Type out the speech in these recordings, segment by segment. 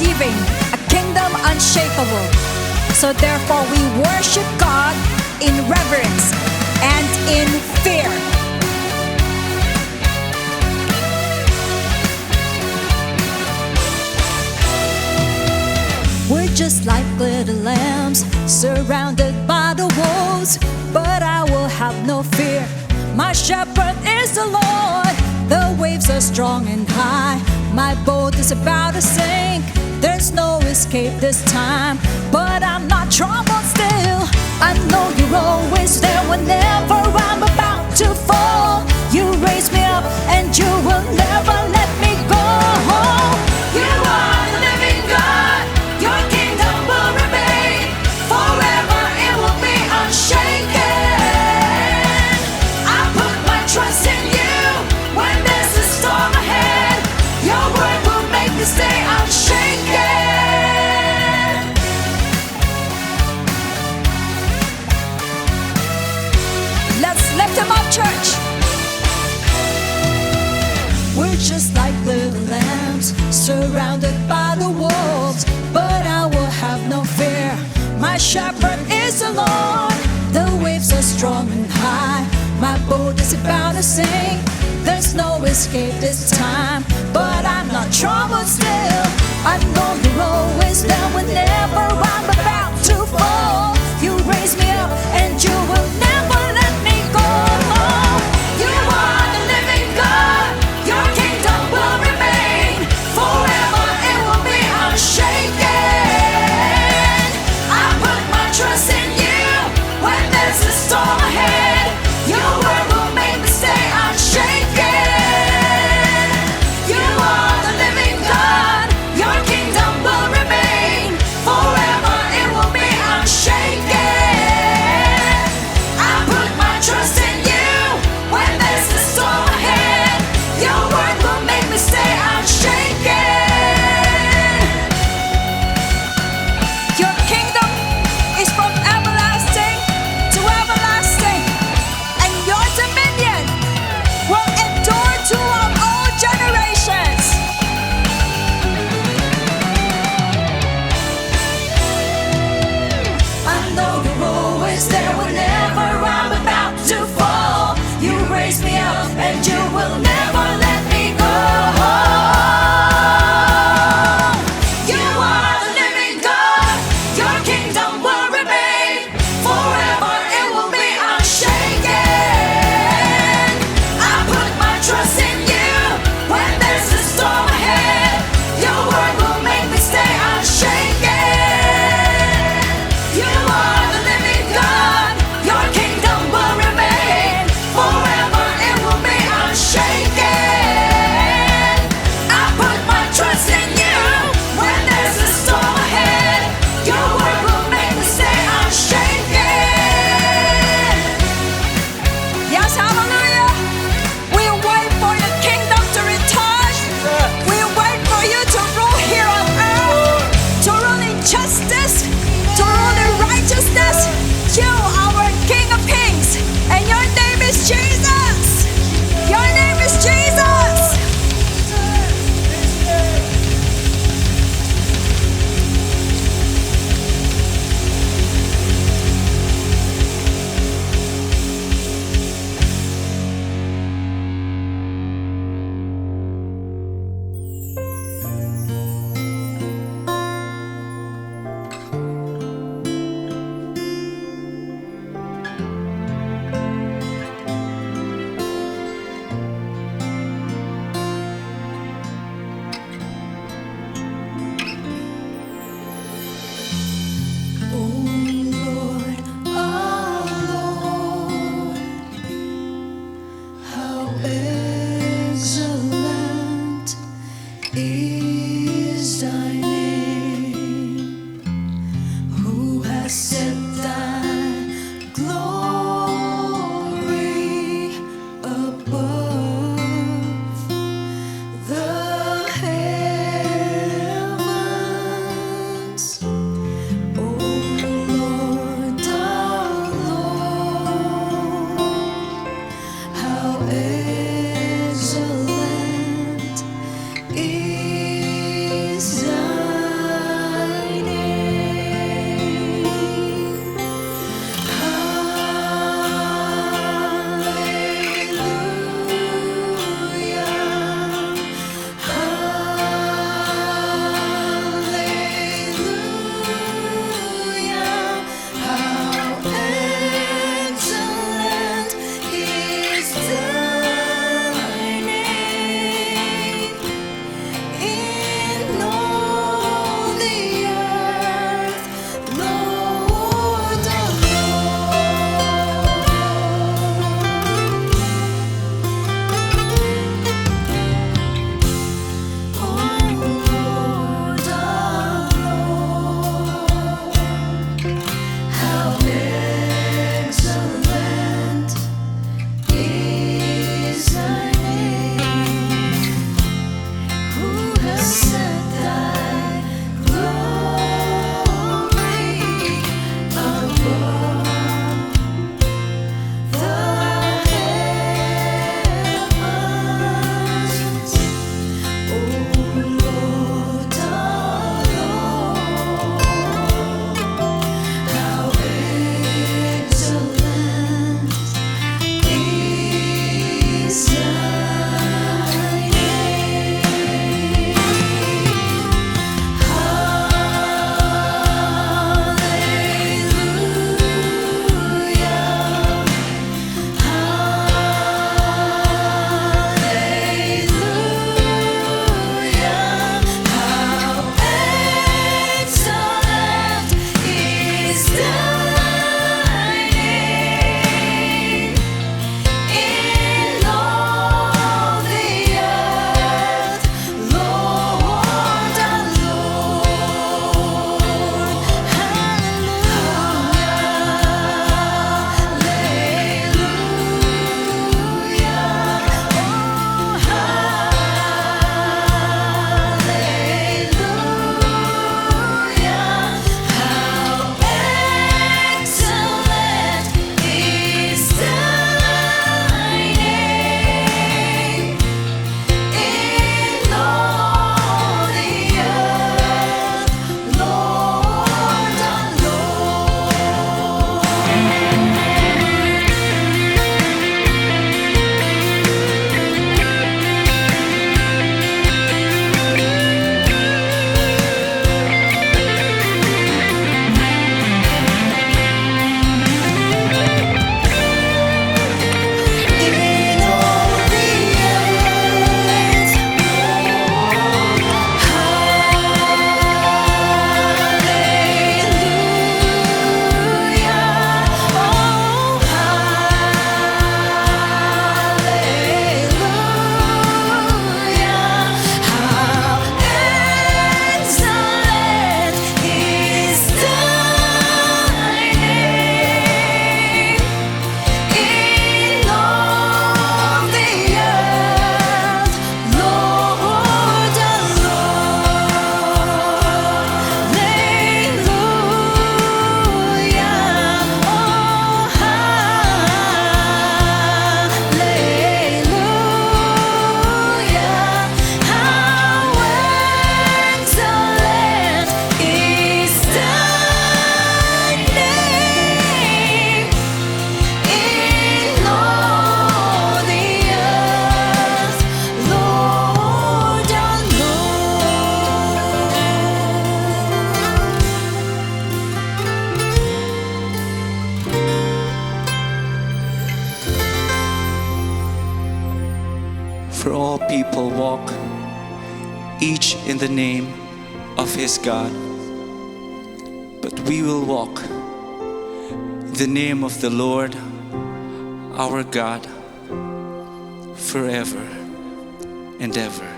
receiving a kingdom unshakable. So therefore we worship God in reverence and in fear. We're just like little lambs surrounded by the wolves, but I will have no fear. My shepherd is the Lord. The waves are strong and high. My boat is about to sink. There's no escape this time, but I'm not troubled still. I know you're always there whenever I'm about to fall. You raise me up and you will never let me go. You are the living God. Your kingdom will remain forever. It will be unshaken. I put my trust in you when there's a storm ahead. Your word will make me stay unshaken. Let's lift him up, church. We're just like little lambs surrounded by the wolves, but I will have no fear. My shepherd is the Lord. The waves are strong and high. My boat is about to sink. There's no escape this time, but I'm not troubled still. I know you're always there whenever I'm about to fall. You raise me up and you will never let me go. You are the living God. Your kingdom will remain forever. It will be unshaken. I put my trust in you when there's a storm ahead. Your word will make me stay unshaken. You are the living God. Your kingdom will remain forever. It will be unshaken. I put my trust in you when there's a storm ahead. Your word will make me stay unshaken. Your kingdom is from everlasting people walk, each in the name of his God. But we will walk in the name of the Lord our God forever and ever.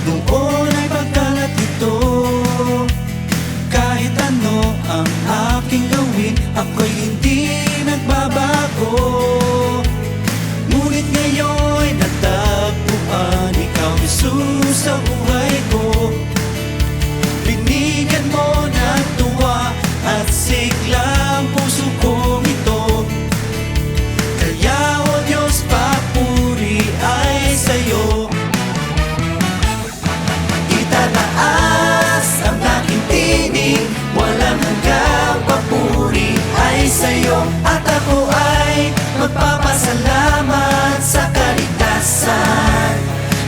Noon ay pagkalat ito. Kahit ano ang aking gawin, ako'y hindi nagbabago. Ngunit ngayon'y natagpuan ikaw, Jesus, sa buhay ko. Binigyan mo ng tuwa at siglang puso kong ito. Kaya, O Diyos, papuri ay sa'yo. Itataas ang aking tinig, walang hanggang papuri ay sa'yo. At ako ay magpapasalamat sa kaligtasan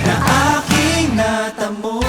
na aking natamo.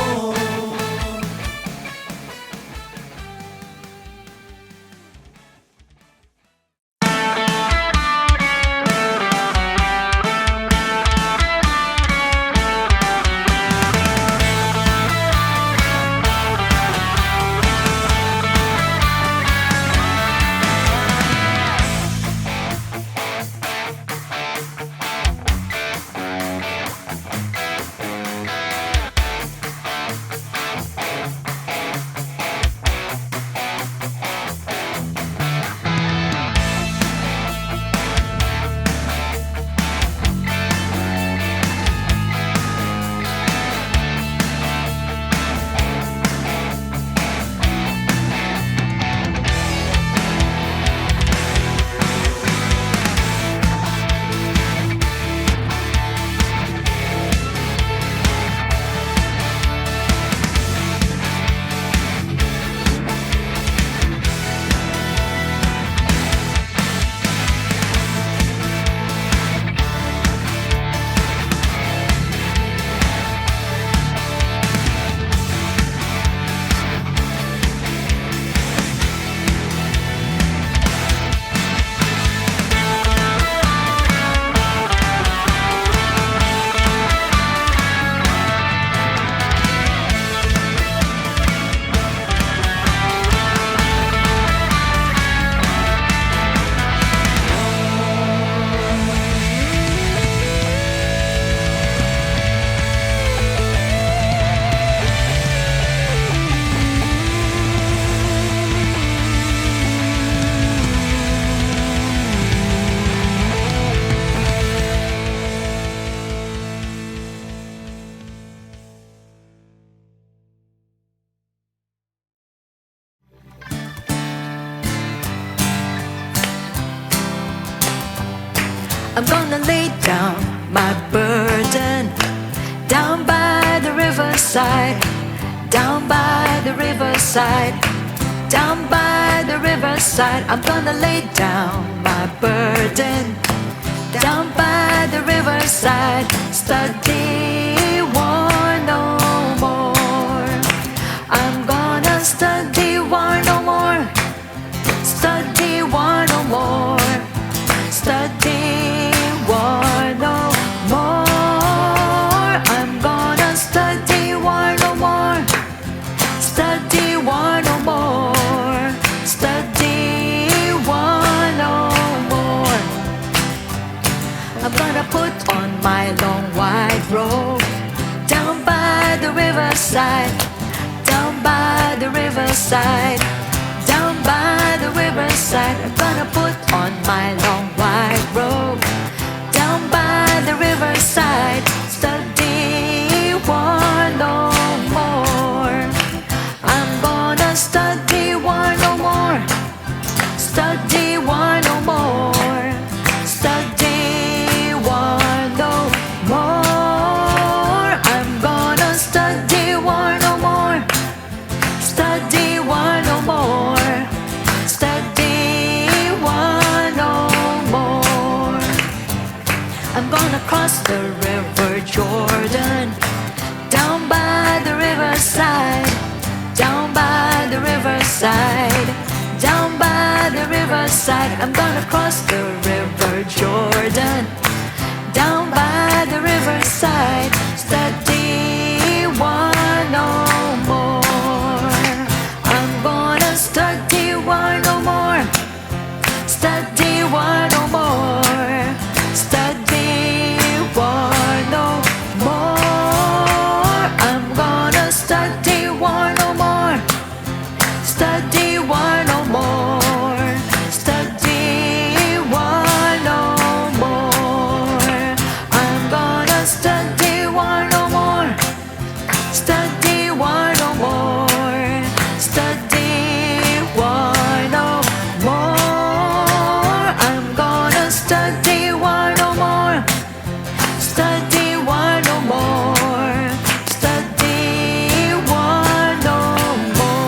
I'm gonna lay down my burden down by the riverside, down by the riverside, down by the riverside. I'm gonna lay down my burden down by the riverside. Study war no more. I'm gonna study war no more. Study war no more. Study war no more. I'm gonna study war no more. Study war no more. Study war no more. I'm gonna put on my long white robe down by the riverside, down by the riverside, down by the riverside. I'm gonna put on my long white robe down by the riverside. Study war no more. I'm gonna study war no more. Study war the riverside. I'm gonna cross the river Jordan. Down by the riverside, study one no more. I'm gonna study one no more. Study one no more. Study one no more. I'm gonna study one no more. Study one no more. Study one no more. I'm gonna study one no more. Study one no more. Study one no more. I'm gonna study one no more. Study one no more. Study one no more.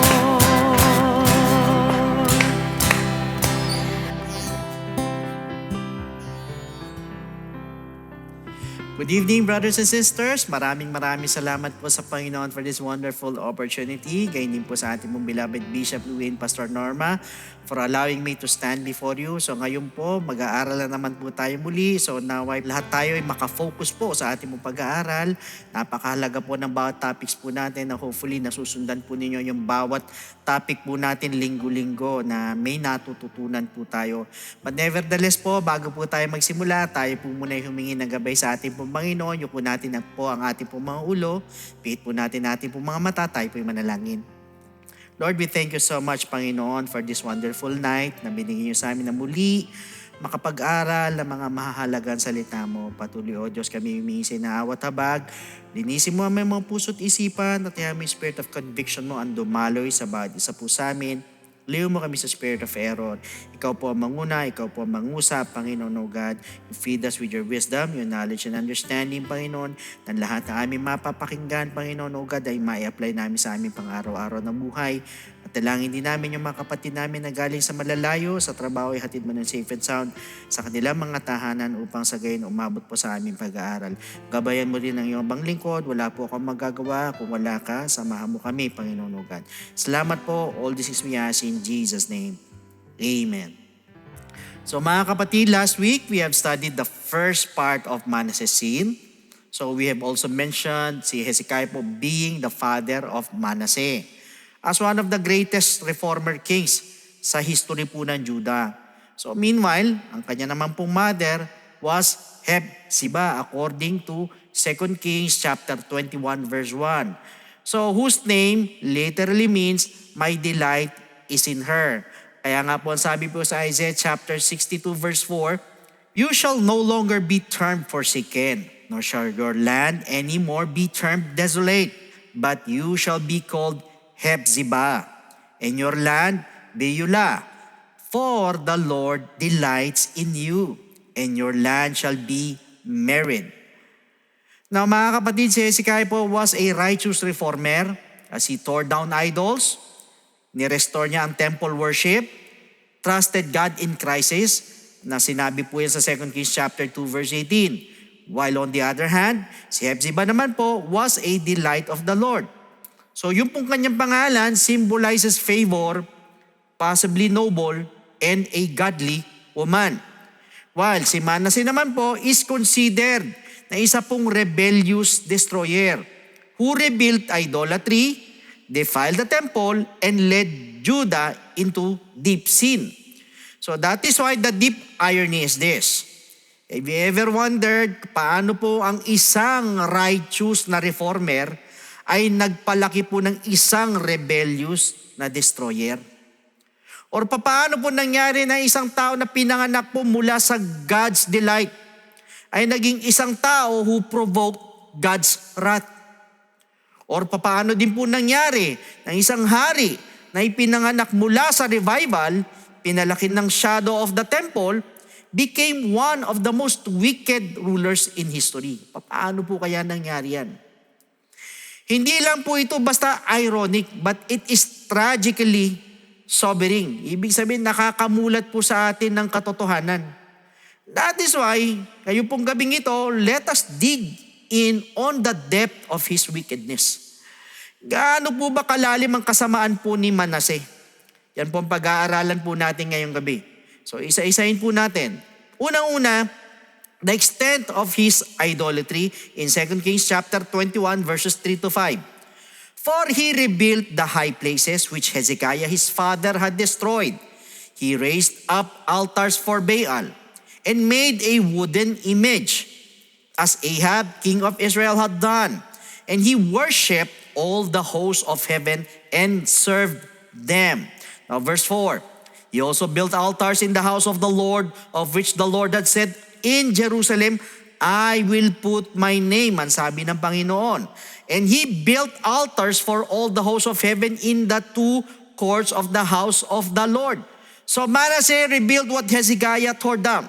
Good evening, brothers and sisters. Maraming salamat po sa Panginoon for this wonderful opportunity. Gayon din po sa ating mong beloved Bishop Luwin, Pastor Norma, for allowing me to stand before you. So ngayon po, mag-aaral na naman po tayo muli. So naway lahat tayo ay makafocus po sa ating mong pag-aaral. Napakahalaga po ng bawat topics po natin na hopefully nasusundan po ninyo yung bawat topic po natin linggo-linggo na may natututunan po tayo. But nevertheless po, bago po tayo magsimula, tayo po muna humingi ng gabay sa ating pong Panginoon. Yung po natin po ang ating pong mga ulo. Pihit po natin pong mga mata. Tayo po yung manalangin. Lord, we thank you so much, Panginoon, for this wonderful night na binigyan niyo sa amin na muli makapag-aral ng mga mahahalagang salita mo. Patuloy, O Diyos, kami humingi na awat habag. Linisin mo ang mga puso't isipan at yung spirit of conviction mo ang dumaloy sa bawat isa po sa amin. Liw mo kami sa spirit of error. Ikaw po ang manguna, ikaw po ang mangusap, Panginoon, O God. You feed us with your wisdom, your knowledge and understanding, Panginoon, na lahat na aming mapapakinggan, Panginoon, O God, ay mai-apply namin sa aming pang-araw-araw na buhay. At dalangin din namin yung mga kapatid namin na galing sa malalayo, sa trabaho ay hatid mo ng safe and sound sa kanilang mga tahanan upang sa gayon umabot po sa aming pag-aaral. Gabayan mo rin ang iyong bang lingkod. Wala po akong magagawa. Kung wala ka, samahan mo kami, Panginoon, O God. Salamat po. All this is we ask in Jesus' name. Amen. So mga kapatid, last week we have studied the first part of Manasseh's sin. So we have also mentioned si Hezekiah po being the father of Manasseh as one of the greatest reformer kings sa history po ng Judah. So meanwhile, ang kanya naman pong mother was Hephzibah according to 2 Kings chapter 21 verse 1. So whose name literally means my delight is in her. Kaya nga po ang sabi po sa Isaiah chapter 62 verse 4, you shall no longer be termed forsaken, nor shall your land anymore be termed desolate, but you shall be called Hephzibah, and your land Beulah, for the Lord delights in you, and your land shall be married. Now mga kapatid, si Hezekiah po was a righteous reformer as he tore down idols, ni-restore niya ang temple worship, trusted God in crisis, na sinabi po yan sa 2 Kings chapter 2 verse 18. While on the other hand, si Hephzibah naman po was a delight of the Lord. So yung pong kanyang pangalan symbolizes favor, possibly noble, and a godly woman. While si Manasseh naman po is considered na isa pong rebellious destroyer who rebuilt idolatry, defiled the temple, and led Judah into deep sin. So that is why the deep irony is this. Have you ever wondered paano po ang isang righteous na reformer ay nagpalaki po ng isang rebellious na destroyer? Or paano po nangyari na isang tao na pinanganak po mula sa God's delight ay naging isang tao who provoked God's wrath? Or paano din po nangyari ng isang hari na ipinanganak mula sa revival, pinalaki ng shadow of the temple, became one of the most wicked rulers in history? Paano po kaya nangyari yan? Hindi lang po ito basta ironic, but it is tragically sobering. Ibig sabihin, nakakamulat po sa atin ng katotohanan. That is why, kayo pong gabing ito, let us dig in on the depth of his wickedness. Gaano po ba kalalim ang kasamaan po ni Manasseh? Yan po ang pag-aaralan po natin ngayong gabi. So isa-isahin po natin. Unang-una, the extent of his idolatry in 2 Kings chapter 21 verses 3 to 5. For he rebuilt the high places which Hezekiah his father had destroyed. He raised up altars for Baal and made a wooden image, as Ahab, king of Israel, had done. And he worshipped all the hosts of heaven and served them. Now verse 4, he also built altars in the house of the Lord, of which the Lord had said, in Jerusalem, I will put my name, ang sabi ng Panginoon. And he built altars for all the hosts of heaven in the two courts of the house of the Lord. So Manasseh rebuilt what Hezekiah tore down.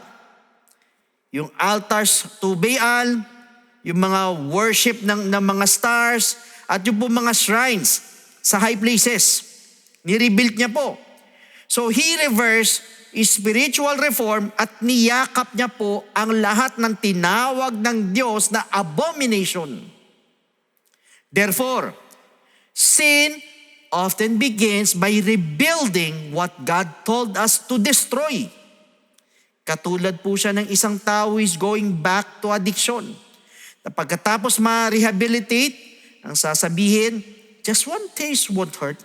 Yung altars to Baal, yung mga worship ng mga stars, at yung po mga shrines sa high places. Nirebuild niya po. So he reversed spiritual reform at niyakap niya po ang lahat ng tinawag ng Diyos na abomination. Therefore, sin often begins by rebuilding what God told us to destroy. Katulad po siya ng isang tao who is going back to addiction. Na pagkatapos ma-rehabilitate, ang sasabihin, just one taste won't hurt.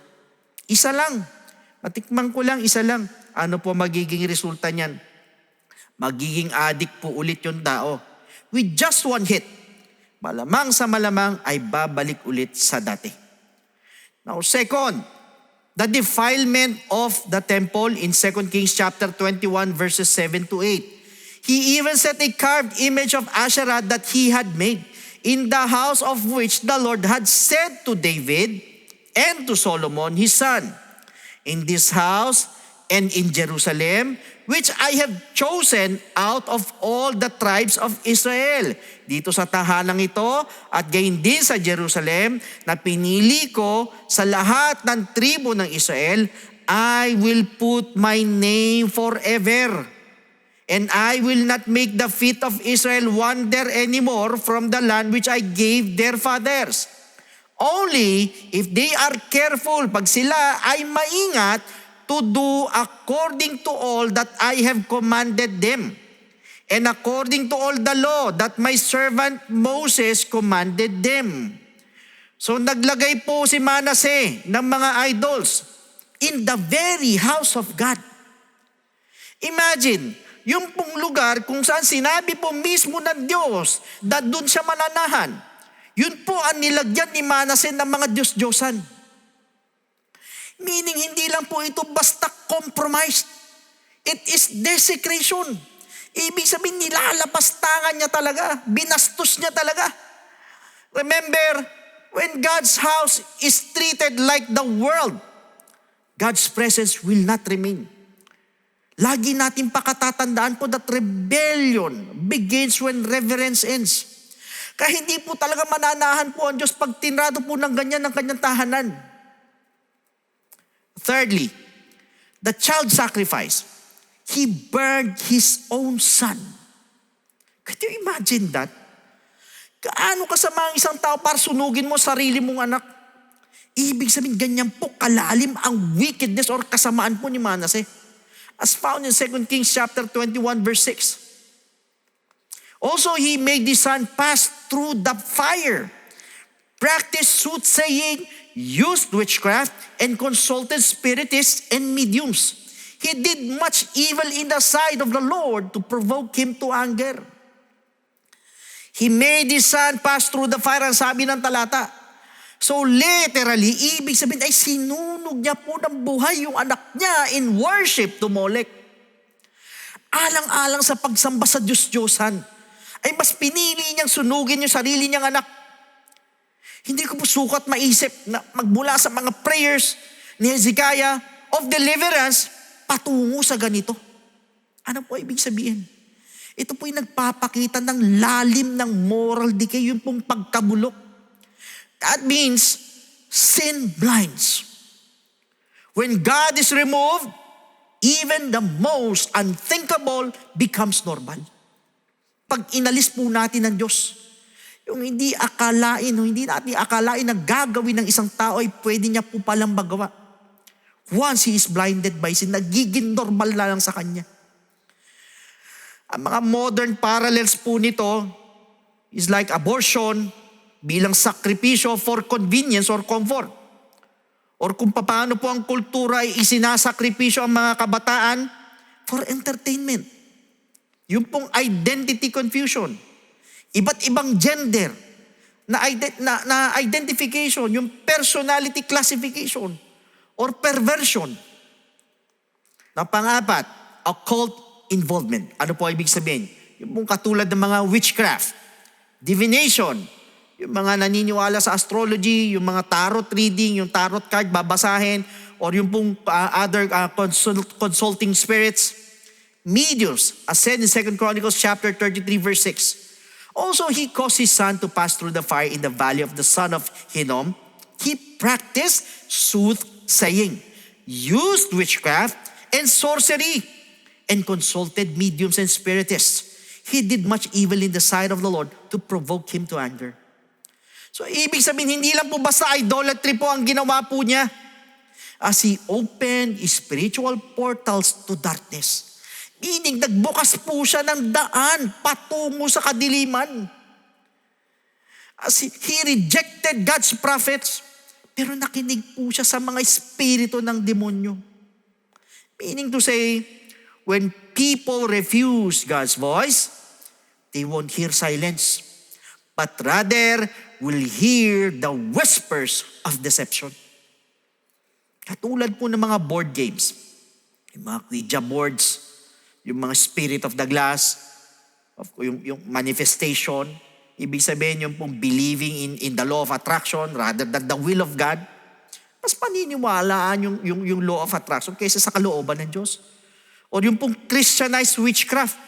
Isa lang. Matikman ko lang, isa lang. Ano po magiging resulta niyan? Magiging addict po ulit yung tao. With just one hit, malamang sa malamang ay babalik ulit sa dati. Now second, the defilement of the temple in 2 Kings chapter 21 verses 7 to 8. He even set a carved image of Asherah that he had made in the house of which the Lord had said to David and to Solomon his son, in this house and in Jerusalem, which I have chosen out of all the tribes of Israel. Dito sa tahanang ito at gayon din sa Jerusalem na pinili ko sa lahat ng tribo ng Israel, I will put my name forever. And I will not make the feet of Israel wander anymore from the land which I gave their fathers. Only if they are careful, pag sila ay maingat, to do according to all that I have commanded them, and according to all the law that my servant Moses commanded them. So naglagay po si Manasseh ng mga idols in the very house of God. Imagine, yung pong lugar kung saan sinabi po mismo ng Diyos na doon siya mananahan, yun po ang nilagyan ni Manasseh ng mga Diyos-Diyosan. Meaning, hindi lang po ito basta compromised. It is desecration. Ibig sabihin, nilalapastangan niya talaga. Binastos niya talaga. Remember, when God's house is treated like the world, God's presence will not remain. Lagi natin pakatatandaan po that rebellion begins when reverence ends. Kaya hindi po talaga mananahan po ang Diyos pag tinrado po ng ganyan ng kanyang tahanan. Thirdly, the child sacrifice. He burned his own son. Can you imagine that? Kaano kasama ang isang tao para sunugin mo sarili mong anak? Ibig sabihin, ganyan po kalalim ang wickedness or kasamaan po ni Manasseh. As found in 2 Kings chapter 21 verse 6. Also, he made his son pass through the fire, practiced soothsaying, used witchcraft, and consulted spiritists and mediums. He did much evil in the sight of the Lord to provoke him to anger. He made his son pass through the fire, ang sabi ng talata. So literally, ibig sabihin ay sinunog niya po ng buhay yung anak niya in worship to Molech. Alang-alang sa pagsamba sa Diyos-Diyosan, ay mas pinili niyang sunugin yung sarili niyang anak. Hindi ko po sukat maisip na magmula sa mga prayers ni Hezekiah of deliverance patungo sa ganito. Ano po ibig sabihin? Ito po yung nagpapakita ng lalim ng moral decay, yung pong pagkabulok. That means sin blinds. When God is removed, even the most unthinkable becomes normal. Pag inalis po natin ng Diyos, yung hindi natin akalain na gagawin ng isang tao ay pwede niya po palang magawa. Once he is blinded by sin, nagiging normal na lang sa kanya. Ang mga modern parallels po nito is like abortion bilang sakripisyo for convenience or comfort. Or kung paano po ang kultura ay isinasakripisyo ang mga kabataan for entertainment. Yung pong identity confusion. Iba't ibang gender na identification, yung personality classification or perversion. Na pang-apat, occult involvement. Ano po ibig sabihin? Yung pong katulad ng mga witchcraft, divination, yung mga naniniwala sa astrology, yung mga tarot reading, yung tarot card babasahin, or yung pong other consulting spirits, mediums, as said in 2 Chronicles chapter 33 verse 6. Also, he caused his son to pass through the fire in the valley of the son of Hinnom. He practiced soothsaying, used witchcraft and sorcery, and consulted mediums and spiritists. He did much evil in the sight of the Lord to provoke him to anger. So, ibig sabihin, hindi lang po basta idolatry po ang ginawa po niya. As he opened spiritual portals to darkness. Meaning, nagbukas po siya ng daan patungo sa kadiliman. As he rejected God's prophets, pero nakinig po siya sa mga espiritu ng demonyo. Meaning to say, when people refuse God's voice, they won't hear silence, but rather will hear the whispers of deception. Katulad po ng mga board games, yung mga Ouija boards, yung mga spirit of the glass, yung manifestation, ibig sabihin yung pong believing in the law of attraction rather than the will of God. Mas paniniwalaan yung law of attraction kaysa sa kalooban ng Diyos. O yung pong Christianized witchcraft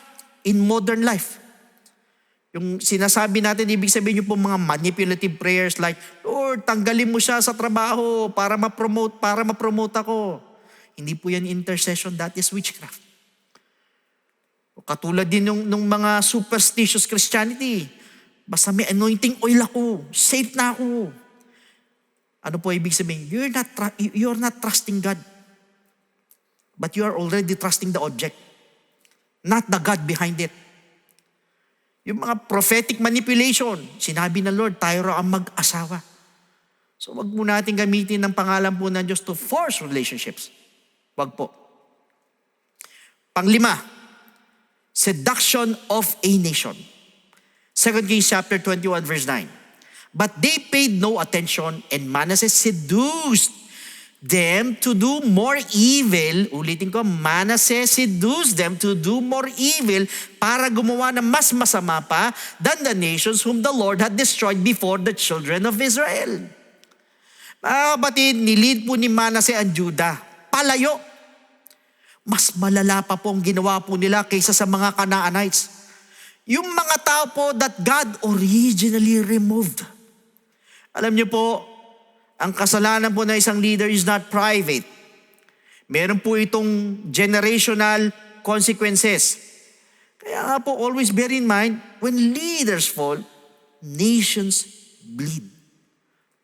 in modern life. Yung sinasabi natin, ibig sabihin yung pong mga manipulative prayers like, Lord, tanggalin mo siya sa trabaho para ma-promote ako. Hindi po yan intercession, that is witchcraft. Katulad din nung mga superstitious Christianity. Basta may anointing oil ako, safe na ako. Ano po ibig sabihin? You're not trusting God. But you are already trusting the object. Not the God behind it. Yung mga prophetic manipulation, sinabi ng Lord, tayo raw ang mag-asawa. So wag mo natin gamitin ng pangalan po ng Diyos to force relationships. Wag po. Panglima, seduction of a nation. 2 Kings chapter 21 verse 9. But they paid no attention and Manasseh seduced them to do more evil. Ulitin ko, Manasseh seduced them to do more evil para gumawa ng mas masama pa than the nations whom the Lord had destroyed before the children of Israel. Mga kapatid, nilid po ni Manasseh ang Judah. Palayo. Mas malala pa po ang ginawa po nila kaysa sa mga Canaanites. Yung mga tao po that God originally removed. Alam niyo po, ang kasalanan po ng isang leader is not private. Meron po itong generational consequences. Kaya nga po, always bear in mind, when leaders fall, nations bleed.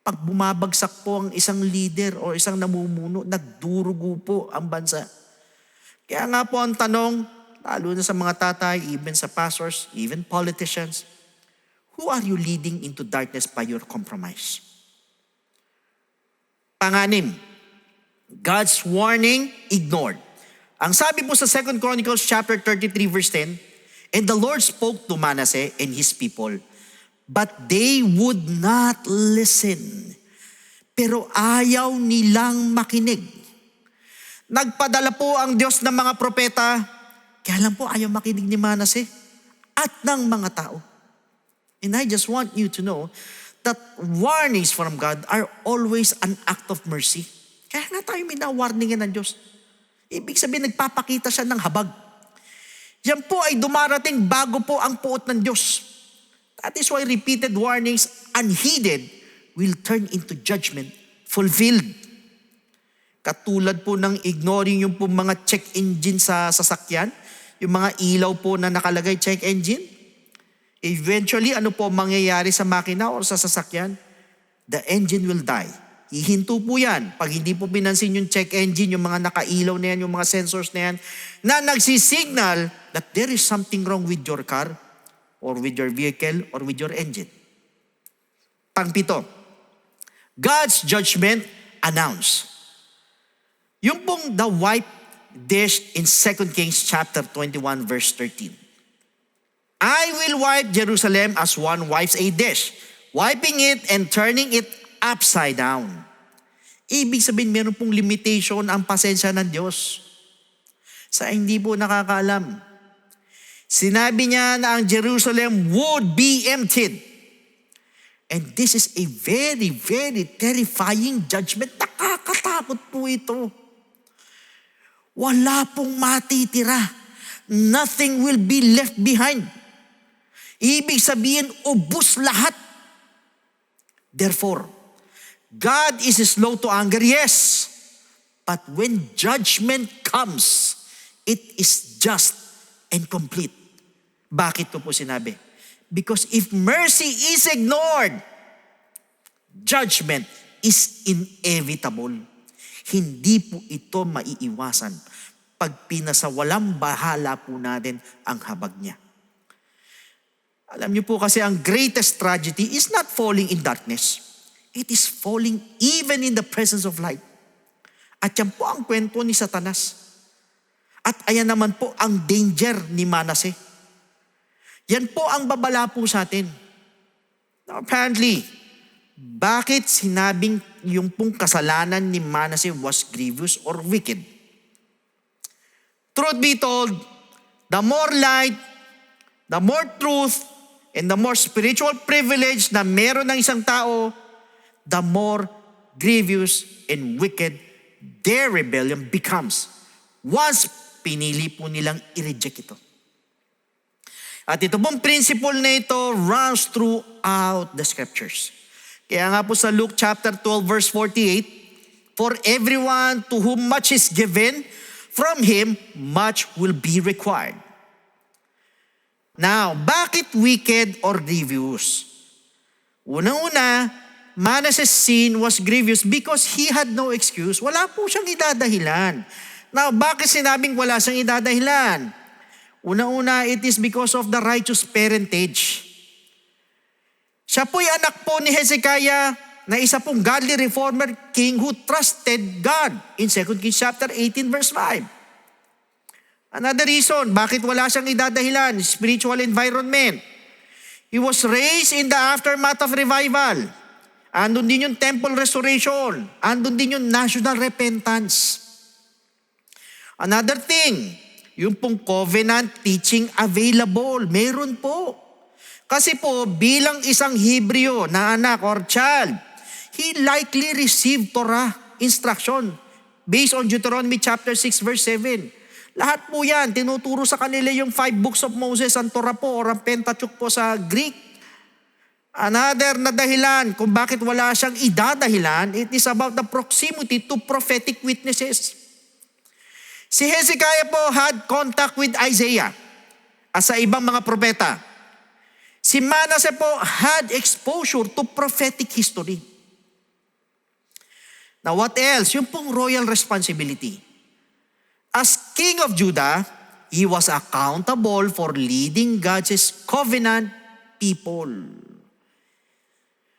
Pag bumabagsak po ang isang leader o isang namumuno, nagdurugo po ang bansa. Kaya nga po ang tanong, lalo na sa mga tatay, even sa pastors, even politicians, who are you leading into darkness by your compromise? Panganim, God's warning ignored. Ang sabi po sa 2 Chronicles chapter 33 verse 10, and the Lord spoke to Manasseh and his people, but they would not listen. Pero ayaw nilang makinig. Nagpadala po ang Diyos ng mga propeta, kaya lang po ayaw makinig ni Manasseh at ng mga tao. And I just want you to know that warnings from God are always an act of mercy. Kaya nga tayo minawarningan ng Diyos. Ibig sabihin, nagpapakita siya ng habag. Yan po ay dumarating bago po ang puot ng Diyos. That is why repeated warnings, unheeded, will turn into judgment fulfilled. Katulad po ng ignoring yung po mga check engine sa sasakyan, yung mga ilaw po na nakalagay check engine. Eventually, ano po mangyayari sa makina or sa sasakyan? The engine will die. Hihinto po yan. Pag hindi po pinansin yung check engine, yung mga nakailaw na yan, yung mga sensors na yan, na nagsisignal that there is something wrong with your car or with your vehicle or with your engine. Pangpito, God's judgment announced. Yung pong the wipe dish in 2 Kings chapter 21 verse 13. I will wipe Jerusalem as one wipes a dish, wiping it and turning it upside down. Ibig sabihin, meron pong limitation ang pasensya ng Diyos. Sa hindi po nakakaalam, sinabi niya na ang Jerusalem would be emptied. And this is a very, very terrifying judgment. Nakakatakot po ito. Wala pong matitira. Nothing will be left behind. Ibig sabihin, ubos lahat. Therefore, God is slow to anger, yes. But when judgment comes, it is just and complete. Bakit ko po sinabi? Because if mercy is ignored, judgment is inevitable. Hindi po ito maiiwasan pag pinasawalang bahala po natin ang habag niya. Alam niyo po kasi ang greatest tragedy is not falling in darkness. It is falling even in the presence of light. At yan po ang kwento ni Satanas. At ayan naman po ang danger ni Manase. Yan po ang babala po sa atin. Now apparently, bakit sinabing yung pong kasalanan ni Manase was grievous or wicked? Truth be told, the more light, the more truth, and the more spiritual privilege na meron ng isang tao, the more grievous and wicked their rebellion becomes once pinili po nilang i-reject ito. At ito pong principle na ito runs throughout the scriptures. Kaya nga po sa Luke chapter 12 verse 48, for everyone to whom much is given, from him much will be required. Now, bakit wicked or grievous? Unang-una, Manasseh's sin was grievous because he had no excuse. Wala po siyang idadahilan. Now, bakit sinabing wala siyang idadahilan? Una-una, it is because of the righteous parentage. Siya po'y anak po ni Hezekiah na isa pong godly reformer king who trusted God in 2 Kings chapter 18 verse 5. Another reason, bakit wala siyang idadahilan, spiritual environment. He was raised in the aftermath of revival. Andun din yung temple restoration. Andun din yung national repentance. Another thing, yung pong covenant teaching available. Meron po. Kasi po, bilang isang Hebreo na anak or child, he likely received Torah instruction based on Deuteronomy chapter 6 verse 7. Lahat po yan, tinuturo sa kanila yung 5 books of Moses, ang Torah po or ang Pentateuch po sa Greek. Another na dahilan kung bakit wala siyang idadahilan, it is about the proximity to prophetic witnesses. Si Hezekiah po had contact with Isaiah at sa ibang mga propeta. Si Manasseh po had exposure to prophetic history. Now what else? Yung pong royal responsibility. As king of Judah, he was accountable for leading God's covenant people.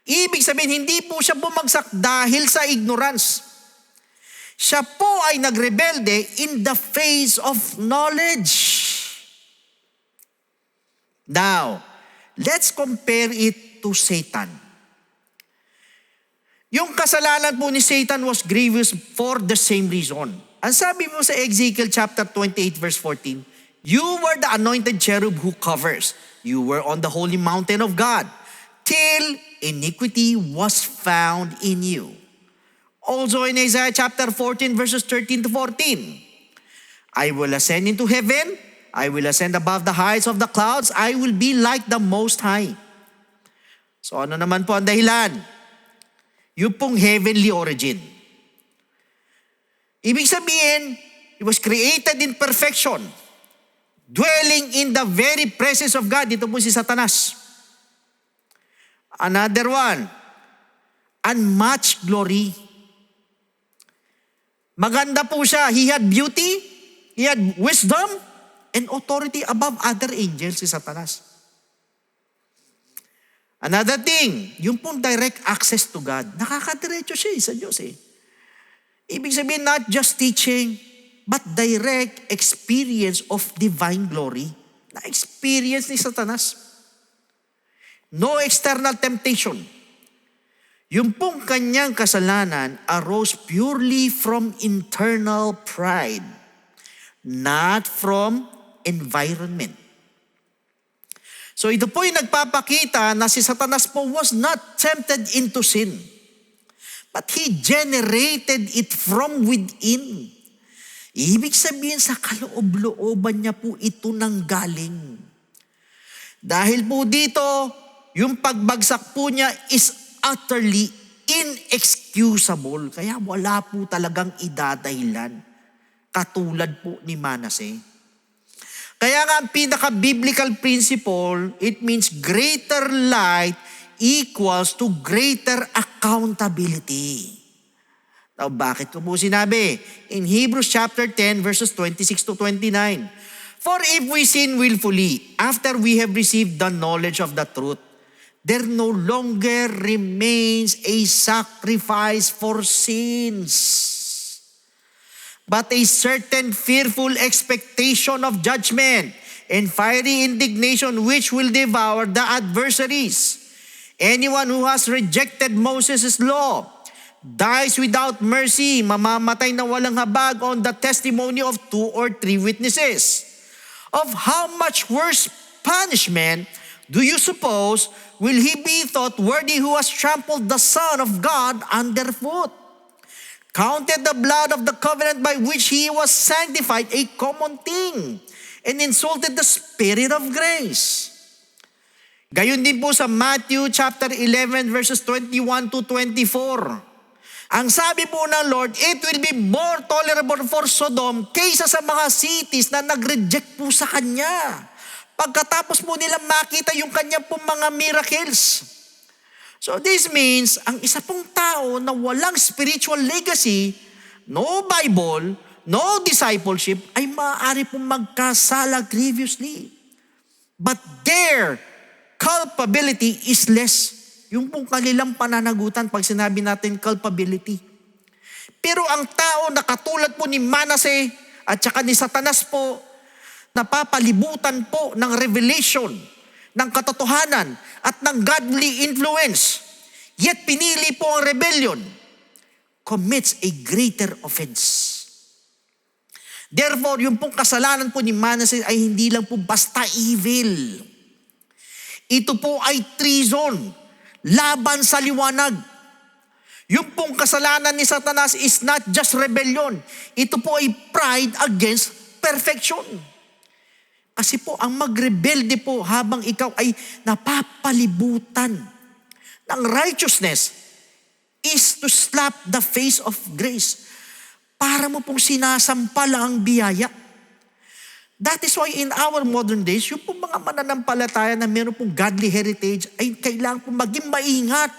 Ibig sabihin, hindi po siya bumagsak dahil sa ignorance. Siya po ay nagrebelde in the face of knowledge. Now, let's compare it to Satan. Yung kasalanan po ni Satan was grievous for the same reason. Ang sabi mo sa Ezekiel chapter 28 verse 14, you were the anointed cherub who covers. You were on the holy mountain of God till iniquity was found in you. Also in Isaiah chapter 14 verses 13 to 14, I will ascend into heaven, I will ascend above the heights of the clouds, I will be like the Most High. So ano naman po ang dahilan? Yung pong heavenly origin. Ibig sabihin, he was created in perfection, dwelling in the very presence of God. Dito po si Satanas. Another one, unmatched glory. Maganda po siya. He had beauty, he had wisdom, and authority above other angels si Satanas. Another thing, yung pong direct access to God. Nakakadiretso siya sa Diyos eh. Ibig sabihin, not just teaching, but direct experience of divine glory. Na-experience ni Satanas. No external temptation. Yung pong kanyang kasalanan arose purely from internal pride, not from environment. So ito po yung nagpapakita na si Satanas po was not tempted into sin, but he generated it from within. Ibig sabihin sa kaloob-looban niya po ito nanggaling. Dahil po dito, yung pagbagsak po niya is utterly inexcusable. Kaya wala po talagang idadahilan. Katulad po ni Manasseh. Kaya nga ang pinaka-biblical principle, it means greater light equals to greater accountability. Now, bakit ko po sinabi? In Hebrews chapter 10 verses 26 to 29. For if we sin willfully, after we have received the knowledge of the truth, there no longer remains a sacrifice for sins, but a certain fearful expectation of judgment and fiery indignation which will devour the adversaries. Anyone who has rejected Moses' law dies without mercy, mamamatay na walang habag on the testimony of 2 or 3 witnesses. Of how much worse punishment do you suppose will he be thought worthy who has trampled the Son of God underfoot, counted the blood of the covenant by which he was sanctified a common thing, and insulted the Spirit of grace? Gayon din po sa Matthew chapter 11 verses 21 to 24. Ang sabi po ng Lord, it will be more tolerable for Sodom kaysa sa mga cities na nag-reject po sa Kanya. Pagkatapos mo nilang makita yung Kanya pong mga miracles. So this means, ang isa pong tao na walang spiritual legacy, no Bible, no discipleship, ay maaari pong magkasala grievously. But their culpability is less. Yung pong kanilang pananagutan pag sinabi natin culpability. Pero ang tao na katulad po ni Manasseh at saka ni Satanas po, napapalibutan po ng revelation, ng katotohanan at ng godly influence, yet pinili po ang rebellion, commits a greater offense. Therefore, yung pong kasalanan po ni Manasseh ay hindi lang po basta evil. Ito po ay treason, laban sa liwanag. Yung pong kasalanan ni Satanas is not just rebellion. Ito po ay pride against perfection. Kasi po, ang magrebelde po habang ikaw ay napapalibutan ng righteousness is to slap the face of grace. Para mo pong sinasampala ang biyaya. That is why in our modern days, yung pong mga mananampalataya na meron pong godly heritage ay kailangan pong maging maingat.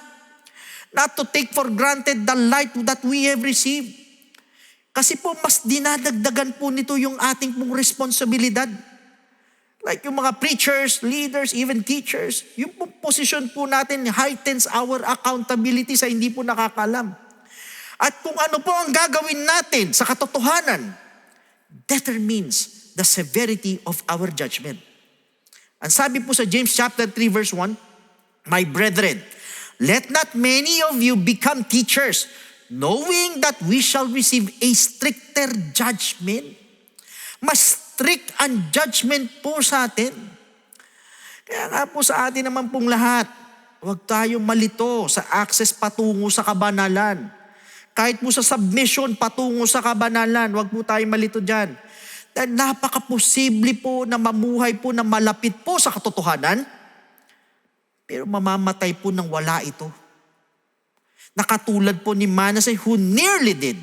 Not to take for granted the light that we have received. Kasi po mas dinadagdagan po nito yung ating pong responsibilidad. Like yung mga preachers, leaders, even teachers, yung pong posisyon po natin heightens our accountability sa hindi po nakakalam. At kung ano po ang gagawin natin sa katotohanan, determines the severity of our judgment. Ang sabi po sa James chapter 3 verse 1, my brethren, let not many of you become teachers, knowing that we shall receive a stricter judgment. Mas strict ang judgment po sa atin. Kaya nga po sa atin naman pong lahat, huwag tayong malito sa access patungo sa kabanalan. Kahit po sa submission patungo sa kabanalan, huwag po tayong malito dyan. Dahil napaka-posible po na mamuhay po na malapit po sa katotohanan, pero mamamatay po nang wala ito. Nakatulad po ni Manasseh who nearly did.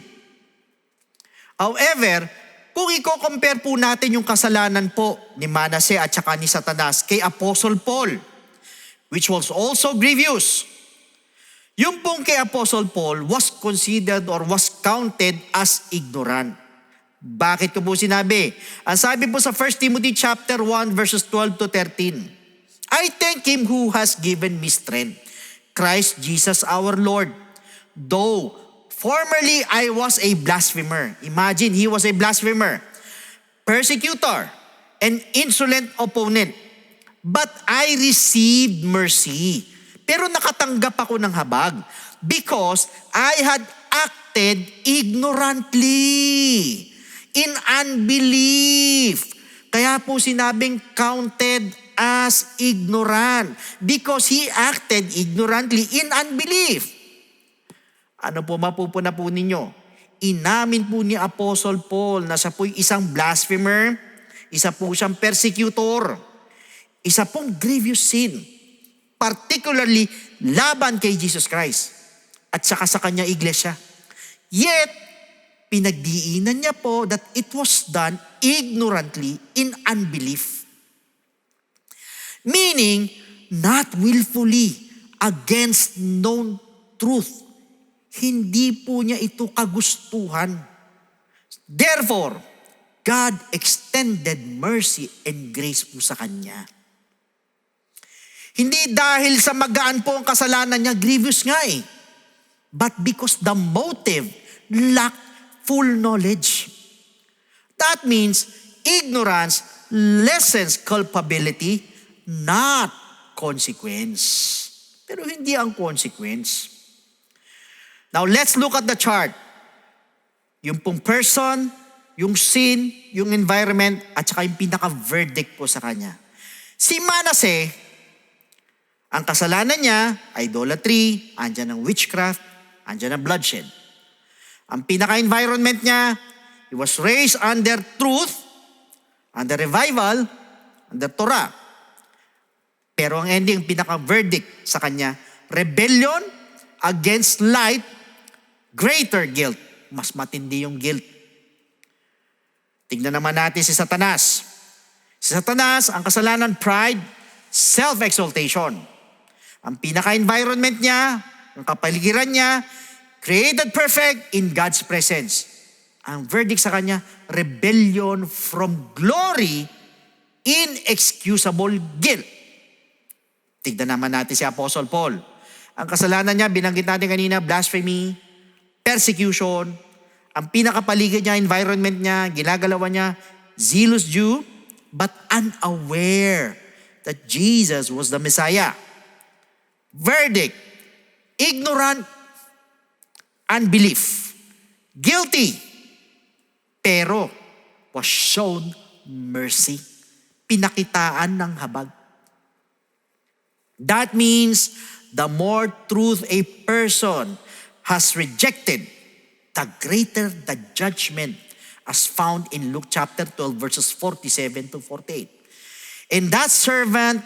However, kung i-compare po natin yung kasalanan po ni Manasseh at saka ni Satanas kay Apostle Paul, which was also grievous, Yung pong kay Apostle Paul was considered or was counted as ignorant. Bakit ko po sinabi? Ang sabi po sa 1 Timothy chapter 1 verses 12 to 13, I thank Him who has given me strength, Christ Jesus our Lord. Though formerly I was a blasphemer. Imagine, he was a blasphemer, persecutor, an insolent opponent. But I received mercy. Pero nakatanggap ako ng habag because I had acted ignorantly, in unbelief. Kaya po sinabing counted as ignorant because he acted ignorantly in unbelief. Ano po mapupuna po ninyo? Inamin po ni Apostle Paul na siya po'y isang blasphemer, isa po siyang persecutor, isa pong grievous sin, particularly laban kay Jesus Christ at saka sa kanya iglesia. Yet, pinagdiinan niya po that it was done ignorantly in unbelief. Meaning, not willfully against known truth. Hindi po niya ito kagustuhan. Therefore, God extended mercy and grace po sa kanya. Hindi dahil sa magaan po ang kasalanan niya, grievous nga eh. But because the motive lacked full knowledge. That means ignorance lessens culpability, not consequence. Pero hindi ang consequence. Now let's look at the chart. Yung pong person, yung sin, yung environment, at saka yung pinaka-verdict po sa kanya. Si Manasseh, ang kasalanan niya, idolatry, andyan ang witchcraft, andyan ang bloodshed. Ang pinaka-environment niya, he was raised under truth, under revival, under Torah. Pero ang ending, pinaka-verdict sa kanya, rebellion against light, greater guilt. Mas matindi yung guilt. Tingnan naman natin si Satanas. Si Satanas, ang kasalanan, pride, self-exaltation. Ang pinaka-environment niya, ang kapaligiran niya, created perfect in God's presence. Ang verdict sa kanya, rebellion from glory, inexcusable guilt. Tignan naman natin si Apostle Paul. Ang kasalanan niya, binanggit natin kanina, blasphemy, persecution. Ang pinakapaligid niya, environment niya, ginagalawan niya, zealous Jew, but unaware that Jesus was the Messiah. Verdict, ignorant, unbelief, guilty, pero was shown mercy. Pinakitaan ng habag. That means the more truth a person has rejected, the greater the judgment, as found in Luke chapter 12 verses 47 to 48. And that servant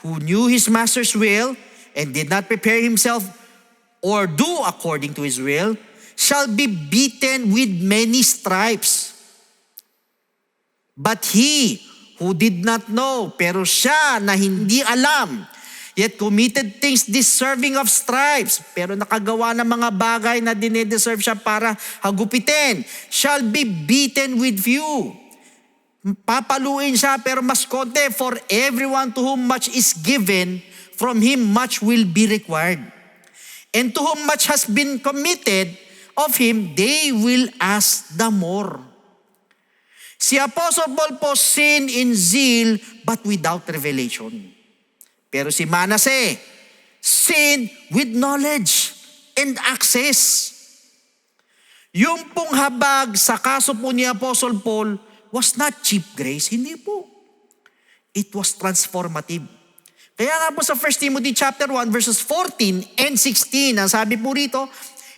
who knew his master's will and did not prepare himself or do according to his will, shall be beaten with many stripes. But he who did not know, pero siya na hindi alam, yet committed things deserving of stripes, pero nakagawa ng mga bagay na dinedeserve siya para hagupitin, shall be beaten with few. Papaluin siya pero mas konti, for everyone to whom much is given, from him much will be required. And to whom much has been committed, of him they will ask the more. Si Apostle Paul po sinned in zeal but without revelation. Pero si Manasseh sinned with knowledge and access. Yung pong habag sa kaso po ni Apostle Paul was not cheap grace, hindi po. It was transformative. Kaya nga po sa 1 Timothy chapter 1 verses 14 and 16, ang sabi po rito,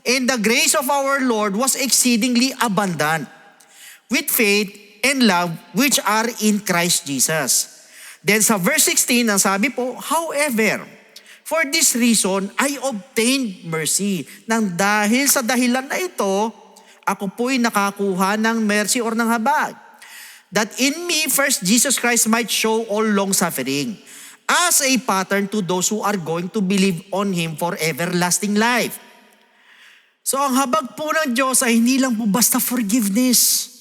and the grace of our Lord was exceedingly abundant with faith and love which are in Christ Jesus. Then sa verse 16, ang sabi po, however, for this reason, I obtained mercy. Nang dahil sa dahilan na ito, ako po'y nakakuha ng mercy or ng habag. That in me, first Jesus Christ might show all long suffering, as a pattern to those who are going to believe on Him for everlasting life. So ang habag po ng Diyos ay hindi lang po basta forgiveness.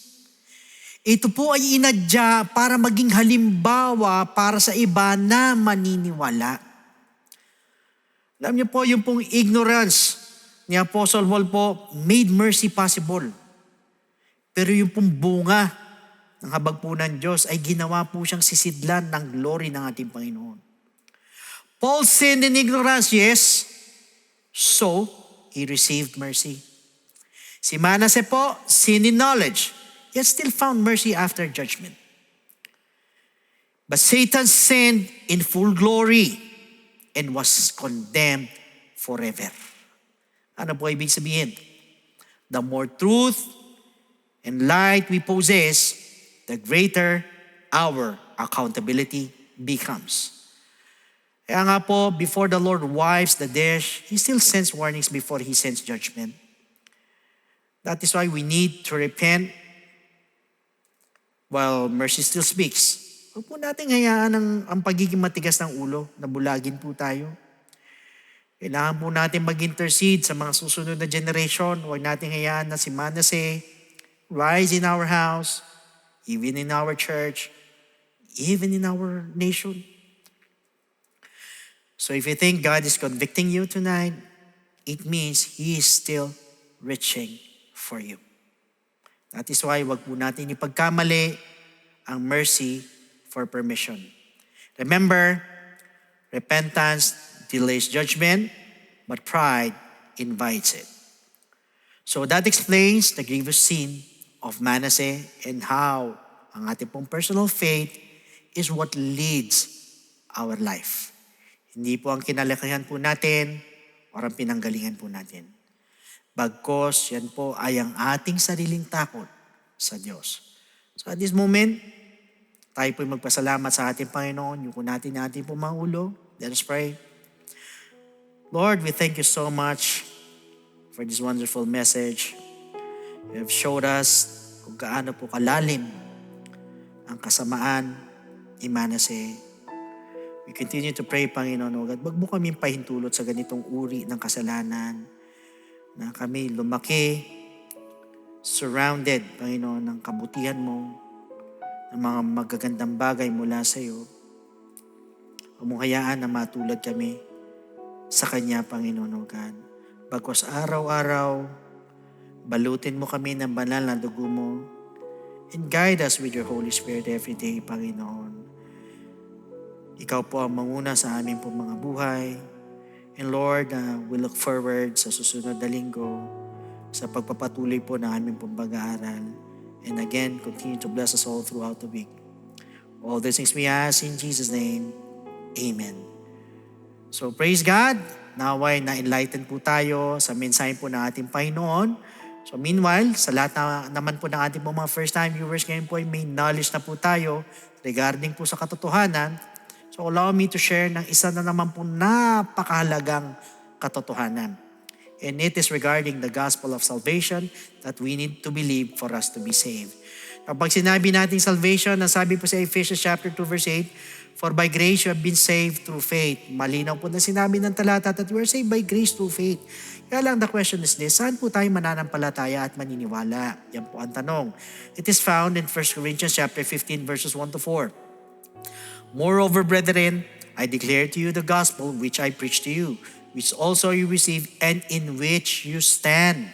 Ito po ay inadya para maging halimbawa para sa iba na maniniwala. Alam niyo po, yung pong ignorance ni Apostle Paul po made mercy possible. Pero yung pong bunga ng habag po ng Diyos ay ginawa po siyang sisidlan ng glory ng ating Panginoon. Paul sinned in ignorance, yes. So, he received mercy. Si Manasseh po, sinned in knowledge, yet still found mercy after judgment. But Satan sinned in full glory and was condemned forever. Ano po ibig sabihin? The more truth and light we possess, the greater our accountability becomes. Kaya nga po, before the Lord wipes the dish, He still sends warnings before He sends judgment. That is why we need to repent while mercy still speaks. Huwag po natin hayaan ang pagiging matigas ng ulo na bulagin po tayo. Kailangan po natin mag-intercede sa mga susunod na generation. Huwag natin hayaan na si Manasseh rise in our house, even in our church, even in our nation. So if you think God is convicting you tonight, it means He is still reaching for you. That is why wag po natin ipagkamali ang mercy for permission. Remember, repentance delays judgment, but pride invites it. So that explains the grievous sin of Manasseh and how ang ating pong personal faith is what leads our life. Hindi po ang kinalakihan po natin o ang pinanggalingan po natin. Bagkos, yan po ay ang ating sariling takot sa Diyos. So at this moment, tayo po'y magpasalamat sa ating Panginoon. Yuko natin na ating mga ulo. Let us pray. Lord, we thank you so much for this wonderful message. You have showed us kung gaano po kalalim ang kasamaan ni Manasseh. We continue to pray, Panginoon, O God, wag mo kaming pahintulot sa ganitong uri ng kasalanan na kami lumaki, surrounded, Panginoon, ng kabutihan mo, ng mga magagandang bagay mula sa iyo. Huwag mong hayaan na matulad kami sa Kanya, Panginoon, O God. Bagkos araw-araw, balutin mo kami ng banal na dugo mo and guide us with your Holy Spirit every day, Panginoon. Ikaw po ang manguna sa aming pong mga buhay. And Lord, we look forward sa susunod na linggo sa pagpapatuloy po ng aming pong pag-aaral. And again, continue to bless us all throughout the week. All these things we ask in Jesus' name. Amen. So praise God. Naway na-enlighten po tayo sa mensahe po ng ating Panginoon. So meanwhile, sa lahat naman po ng ating mga first-time viewers ngayon po ay may knowledge na po tayo regarding po sa katotohanan. So allow me to share ng isa na naman po napakahalagang katotohanan. And it is regarding the gospel of salvation that we need to believe for us to be saved. Kapag sinabi natin salvation, nasabi po sa Ephesians chapter 2 verse 8, for by grace you have been saved through faith. Malinaw po na sinabi ng talata that we are saved by grace through faith. Kaya lang the question is this, saan po tayo mananampalataya at maniniwala? Yan po ang tanong. It is found in 1 Corinthians chapter 15 verses 1 to 4. Moreover, brethren, I declare to you the gospel which I preached to you, which also you received and in which you stand,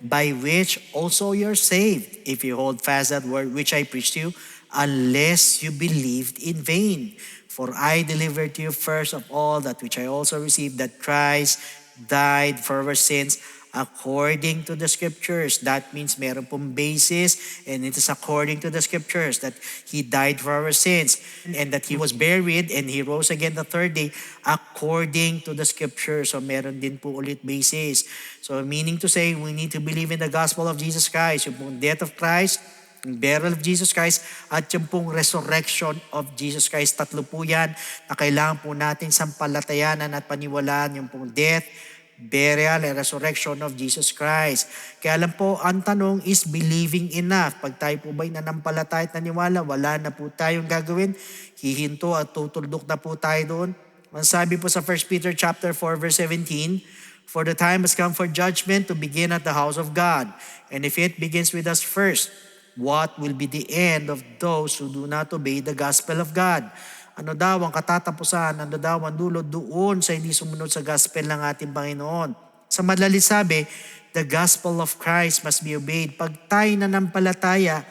by which also you are saved, if you hold fast that word which I preached to you, unless you believed in vain. For I delivered to you first of all that which I also received, that Christ died for our sins according to the scriptures. That means meron pong basis, and it is according to the scriptures that He died for our sins and that He was buried and He rose again the third day according to the scriptures. So meron din po ulit basis. So meaning to say, we need to believe in the gospel of Jesus Christ, yung pong death of Christ, yung burial of Jesus Christ, at yung pong resurrection of Jesus Christ. Tatlo po yan na kailangan po natin sampalatayanan at paniwalaan, yung pong death, burial, and resurrection of Jesus Christ. Kaya lang po, ang tanong is believing enough. Pag tayo po ba'y nanampalataya at naniwala, wala na po tayong gagawin. Hihinto at tutuldok na po tayo doon. Ang sabi po sa 1 Peter chapter 4 verse 17, "For the time has come for judgment to begin at the house of God. And if it begins with us first, what will be the end of those who do not obey the gospel of God?" Ano daw ang katatapusan, ano daw ang dulo doon sa hindi sumunod sa gospel ng ating Panginoon. Sa madalit sabi, the gospel of Christ must be obeyed. Pag tayo nanampalataya,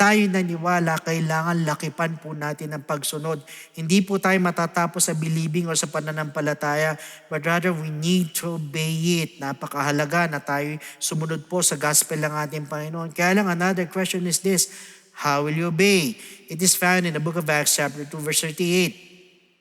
tayo naniwala, kailangan lakipan po natin ang pagsunod. Hindi po tayo matatapos sa believing o sa pananampalataya, but rather we need to obey it. Napakahalaga na tayo sumunod po sa gospel ng ating Panginoon. Kaya lang, another question is this: how will you obey? It is found in the book of Acts chapter 2 verse 38.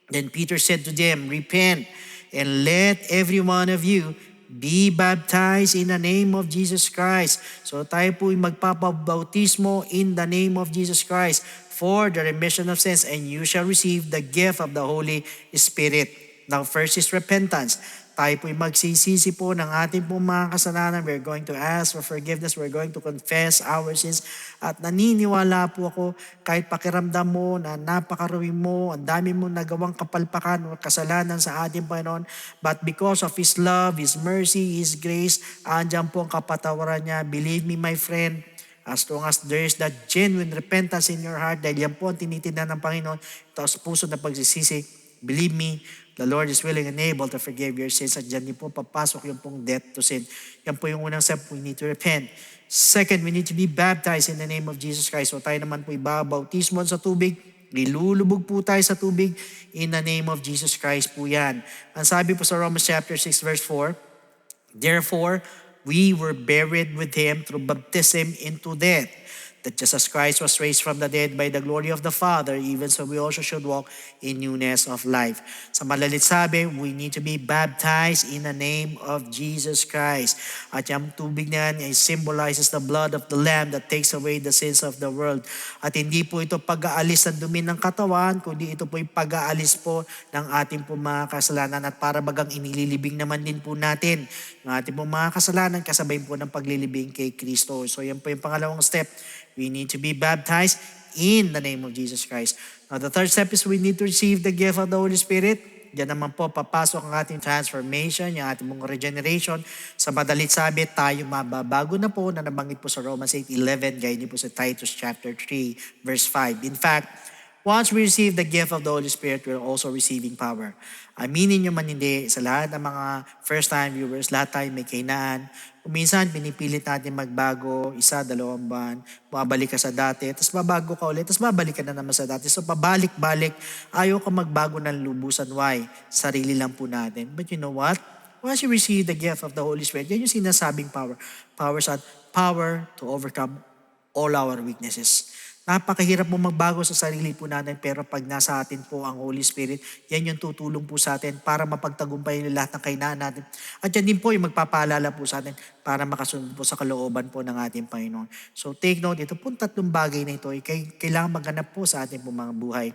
Then Peter said to them, "Repent and let every one of you be baptized in the name of Jesus Christ." So tayo po'y magpapabautismo in the name of Jesus Christ for the remission of sins, and you shall receive the gift of the Holy Spirit. Now first is repentance. Tayo po'y magsisisi po ng ating pong mga kasalanan. We're going to ask for forgiveness. We're going to confess our sins. At naniniwala po ako, kahit pakiramdam mo na napakaruwi mo, ang dami mo nagawang kapalpakan o kasalanan sa ating Panginoon, but because of His love, His mercy, His grace, andyan po ang kapatawaran niya. Believe me, my friend, as long as there is that genuine repentance in your heart, dahil yan po ang tinitindan ng Panginoon, ito ang puso na pagsisisi, believe me, the Lord is willing and able to forgive your sins. At dyan din po papasok yung pong death to sin. Yan po yung unang step, we need to repent. Second, we need to be baptized in the name of Jesus Christ. So tayo naman po ibabautismo sa tubig, nilulubog po tayo sa tubig in the name of Jesus Christ po yan. Ang sabi po sa Romans chapter 6 verse 4, "Therefore, we were buried with Him through baptism into death, that just as Christ was raised from the dead by the glory of the Father, even so we also should walk in newness of life." Sa malalit sabi, we need to be baptized in the name of Jesus Christ. At yung tubig na yan, it symbolizes the blood of the Lamb that takes away the sins of the world. At hindi po ito pag-aalis ng dumi ng katawan, kundi ito po yung pag-aalis po ng ating po mga kasalanan, at para bagang inililibing naman din po natin ng ating po mga kasalanan kasabay po ng paglilibing kay Kristo. So yan po yung pangalawang step. We need to be baptized in the name of Jesus Christ. Now, the third step is we need to receive the gift of the Holy Spirit. Diyan naman po papasok ang ating transformation, yung ating mong regeneration. Sa madalit sabi, tayo mababago na po na nabanggit po sa Romans 8:11, gaya niyo po sa Titus chapter 3, verse 5. In fact, once we receive the gift of the Holy Spirit, we're also receiving power. Aminin nyo man hindi, sa lahat ng mga first-time viewers, lahat tayo may kahinaan. Minsan, pinipilit natin magbago, 1, 2 buwan, bumabalik ka sa dati, tapos babago ka ulit, tapos babalik ka na naman sa dati. So, pabalik-balik, ayaw ka magbago ng lubusan. Why? Sarili lang po natin. But you know what? Once you receive the gift of the Holy Spirit, yan yung sinasabing power. Power to overcome all our weaknesses. Napakahirap mo magbago sa sarili po natin, pero pag nasa atin po ang Holy Spirit, yan yung tutulong po sa atin para mapagtagumpay yung lahat ng kahinaan natin. At yan din po yung magpapaalala po sa atin para makasunod po sa kalooban po ng ating Panginoon. So take note, ito po 3 bagay na ito ay kailangan maganap po sa ating po mga buhay.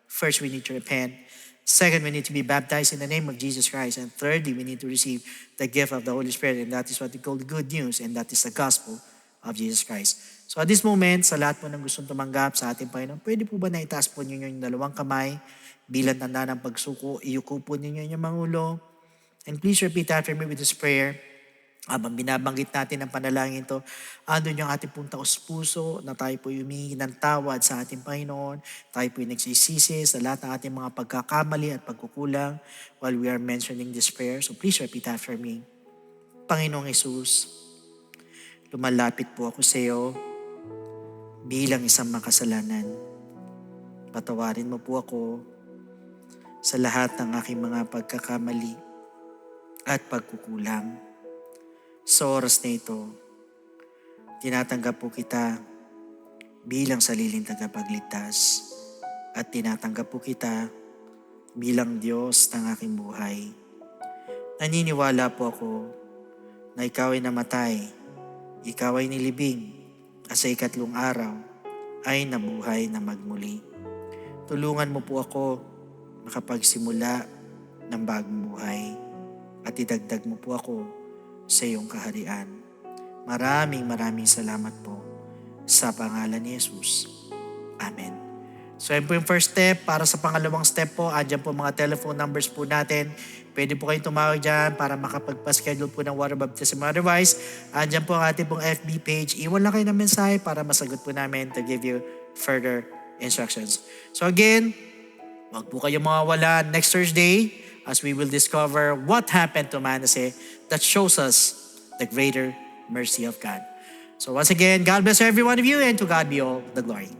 First, we need to repent. Second, we need to be baptized in the name of Jesus Christ. And thirdly, we need to receive the gift of the Holy Spirit. And that is what we call the good news. And that is the gospel of Jesus Christ. So at this moment, sa lahat po ng gustong tumanggap sa ating Panginoon, pwede po ba na itaas po ninyo yung 2 kamay bilang tanda ng pagsuko, iyuko po ninyo yung mga ulo. And please repeat after me with this prayer. Habang binabanggit natin ang panalangin ito, andun yung ating pong taos-puso na tayo po humingi ng tawad sa ating Panginoon. Tayo po nagsisisi sa lahat ng ating mga pagkakamali at pagkukulang while we are mentioning this prayer. So please repeat after me. Panginoong Jesus, lumalapit po ako sa iyo bilang isang makasalanan. Patawarin mo po ako sa lahat ng aking mga pagkakamali at pagkukulang. Sa oras na ito, tinatanggap po kita bilang sariling tagapagligtas at tinatanggap po kita bilang Diyos ng aking buhay. Naniniwala po ako na ikaw ay namatay, ikaw ay nilibing, at sa 3 araw ay nabuhay na magmuli. Tulungan mo po ako makapagsimula ng bagong buhay at idagdag mo po ako sa iyong kaharian. Maraming salamat po sa pangalan ni Jesus. Amen. So yan po yung first step. Para sa pangalawang step po, andyan po mga telephone numbers po natin. Pwede po kayong tumawag dyan para makapagpa-schedule po ng water baptism. Otherwise, andyan po ang ating pong FB page. Iwan lang kayo ng mensahe para masagot po namin to give you further instructions. So again, wag po kayong mawawala next Thursday as we will discover what happened to Manasseh that shows us the greater mercy of God. So once again, God bless every one of you and to God be all the glory.